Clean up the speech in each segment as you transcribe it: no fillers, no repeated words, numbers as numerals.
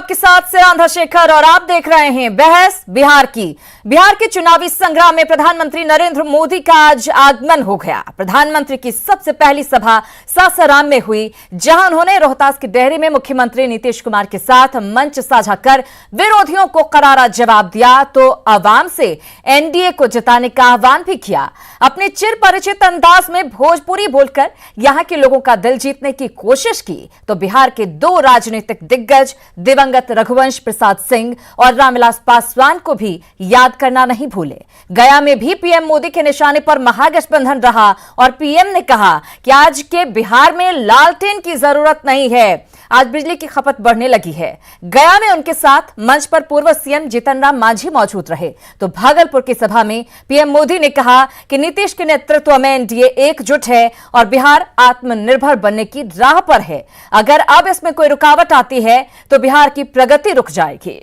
आपके साथ से राधाशेखर और आप देख रहे हैं बहस बिहार की। बिहार के चुनावी संग्राम में प्रधानमंत्री नरेंद्र मोदी का आज आगमन हो गया। प्रधानमंत्री की सबसे पहली सभा सासाराम में हुई, जहां उन्होंने रोहतास की डेहरी में मुख्यमंत्री नीतीश कुमार के साथ मंच साझा कर विरोधियों को करारा जवाब दिया तो आवाम से एनडीए को जिताने का आह्वान भी किया। अपने चिर परिचित अंदाज में भोजपुरी बोलकर यहां के लोगों का दिल जीतने की कोशिश की तो बिहार के दो राजनीतिक दिग्गज दिवंगत रघुवंश प्रसाद सिंह और रामविलास पासवान को भी याद करना नहीं भूले। गया में भी पीएम मोदी के निशाने पर महागठबंधन रहा और पीएम ने कहा कि आज के बिहार में लालटेन की जरूरत नहीं है, आज बिजली की खपत बढ़ने लगी है। गया में उनके साथ मंच पर पूर्व सीएम जीतन राम मांझी मौजूद रहे तो भागलपुर की सभा में पीएम मोदी ने कहा कि नीतीश के नेतृत्व में एनडीए एकजुट है और बिहार आत्मनिर्भर बनने की राह पर है। अगर अब इसमें कोई रुकावट आती है तो बिहार की प्रगति रुक जाएगी।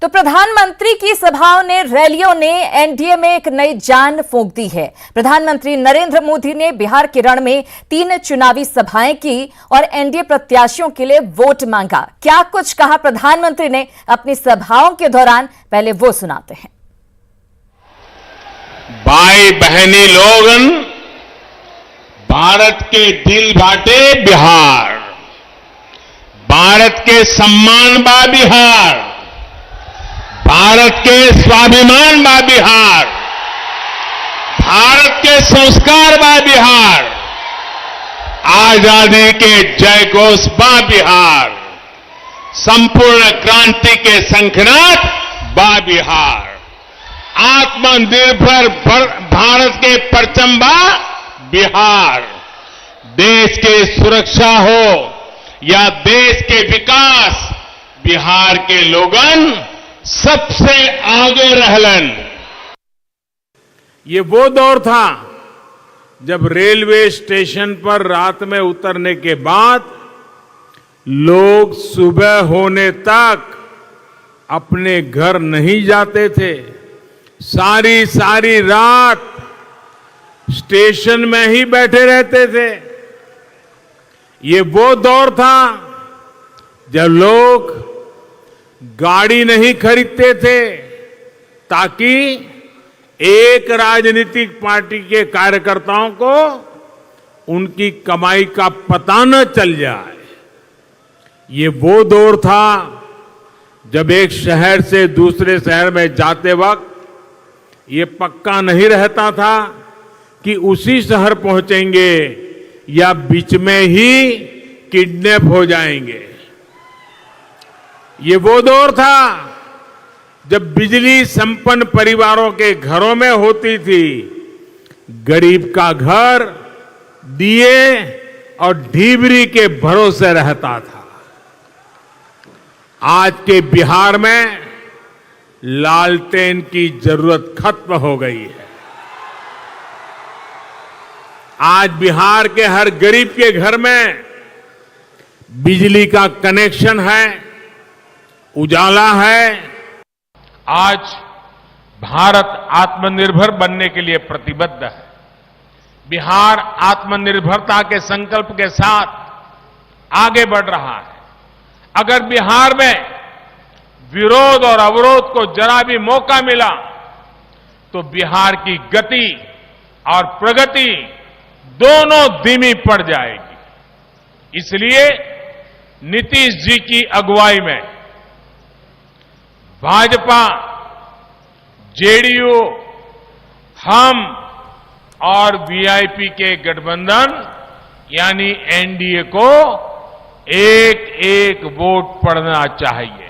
तो प्रधानमंत्री की सभाओं ने, रैलियों ने एनडीए में एक नई जान फूंक दी है। प्रधानमंत्री नरेंद्र मोदी ने बिहार के रण में 3 चुनावी सभाएं की और एनडीए प्रत्याशियों के लिए वोट मांगा। क्या कुछ कहा प्रधानमंत्री ने अपनी सभाओं के दौरान, पहले वो सुनाते हैं। भाई बहनी लोगन, भारत के दिल बाटे बिहार, भारत के सम्मान बा बिहार, भारत के स्वाभिमान बा बिहार, भारत के संस्कार बा बिहार, आजादी के जयघोष बा बिहार, संपूर्ण क्रांति के शंखनाद बा बिहार, आत्मनिर्भर भारत के परचम बा बिहार। देश की सुरक्षा हो या देश के विकास, बिहार के लोगन सबसे आगे रहलन। ये वो दौर था जब रेलवे स्टेशन पर रात में उतरने के बाद लोग सुबह होने तक अपने घर नहीं जाते थे, सारी सारी रात स्टेशन में ही बैठे रहते थे। ये वो दौर था जब लोग गाड़ी नहीं खरीदते थे ताकि एक राजनीतिक पार्टी के कार्यकर्ताओं को उनकी कमाई का पता न चल जाए। ये वो दौर था जब एक शहर से दूसरे शहर में जाते वक्त ये पक्का नहीं रहता था कि उसी शहर पहुंचेंगे या बीच में ही किडनैप हो जाएंगे। ये वो दौर था जब बिजली संपन्न परिवारों के घरों में होती थी, गरीब का घर दिए और ढीबरी के भरोसे रहता था। आज के बिहार में लालटेन की जरूरत खत्म हो गई है। आज बिहार के हर गरीब के घर में बिजली का कनेक्शन है, उजाला है। आज भारत आत्मनिर्भर बनने के लिए प्रतिबद्ध है। बिहार आत्मनिर्भरता के संकल्प के साथ आगे बढ़ रहा है। अगर बिहार में विरोध और अवरोध को जरा भी मौका मिला तो बिहार की गति और प्रगति दोनों धीमी पड़ जाएगी। इसलिए नीतीश जी की अगुवाई में भाजपा, जेडीयू, हम और वीआईपी के गठबंधन यानी एनडीए को एक एक वोट पड़ना चाहिए।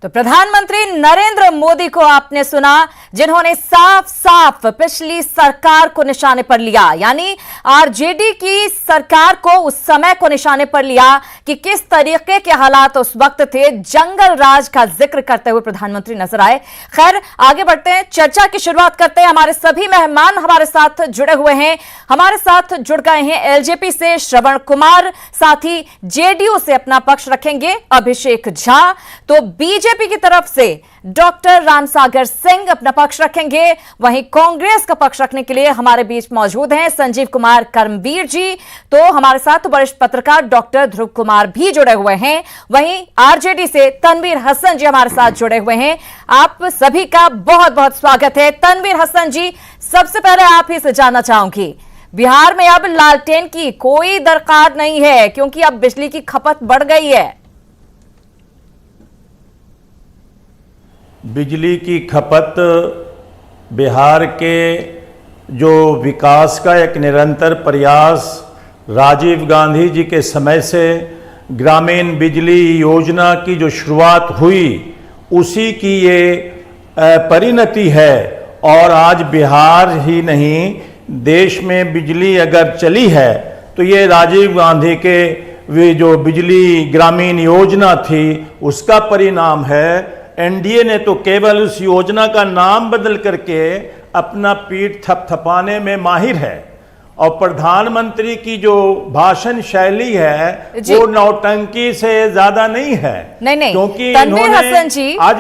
तो प्रधानमंत्री नरेंद्र मोदी को आपने सुना, जिन्होंने साफ साफ पिछली सरकार को निशाने पर लिया, यानी आरजेडी की सरकार को उस समय को निशाने पर लिया कि किस तरीके के हालात उस वक्त थे। जंगल राज का जिक्र करते हुए प्रधानमंत्री नजर आए। खैर, आगे बढ़ते हैं, चर्चा की शुरुआत करते हैं। हमारे सभी मेहमान हमारे साथ जुड़े हुए हैं। हमारे साथ जुड़ गए हैं एलजेपी से श्रवण कुमार, साथ ही जेडीयू से अपना पक्ष रखेंगे अभिषेक झा, तो बीजेपी बीजेपी की तरफ से डॉक्टर रामसागर सिंह अपना पक्ष रखेंगे, वहीं कांग्रेस का पक्ष रखने के लिए हमारे बीच मौजूद हैं संजीव कुमार कर्मवीर जी। तो हमारे साथ वरिष्ठ पत्रकार डॉक्टर ध्रुव कुमार भी जुड़े हुए हैं, वहीं आरजेडी से तनवीर हसन जी हमारे साथ जुड़े हुए हैं। आप सभी का बहुत बहुत स्वागत है। तनवीर हसन जी, सबसे पहले आप ही से जानना चाहूंगी, बिहार में अब लालटेन की कोई दरकार नहीं है क्योंकि अब बिजली की खपत बढ़ गई है। बिजली की खपत बिहार के जो विकास का एक निरंतर प्रयास राजीव गांधी जी के समय से ग्रामीण बिजली योजना की जो शुरुआत हुई उसी की ये परिणति है। और आज बिहार ही नहीं देश में बिजली अगर चली है तो ये राजीव गांधी के वे जो बिजली ग्रामीण योजना थी उसका परिणाम है। एनडीए ने तो केवल उस योजना का नाम बदल करके अपना पीठ थपथपाने में माहिर है और प्रधानमंत्री की जो भाषण शैली है वो नौटंकी से ज्यादा नहीं है। नहीं क्योंकि तनवीर हसन जी, आज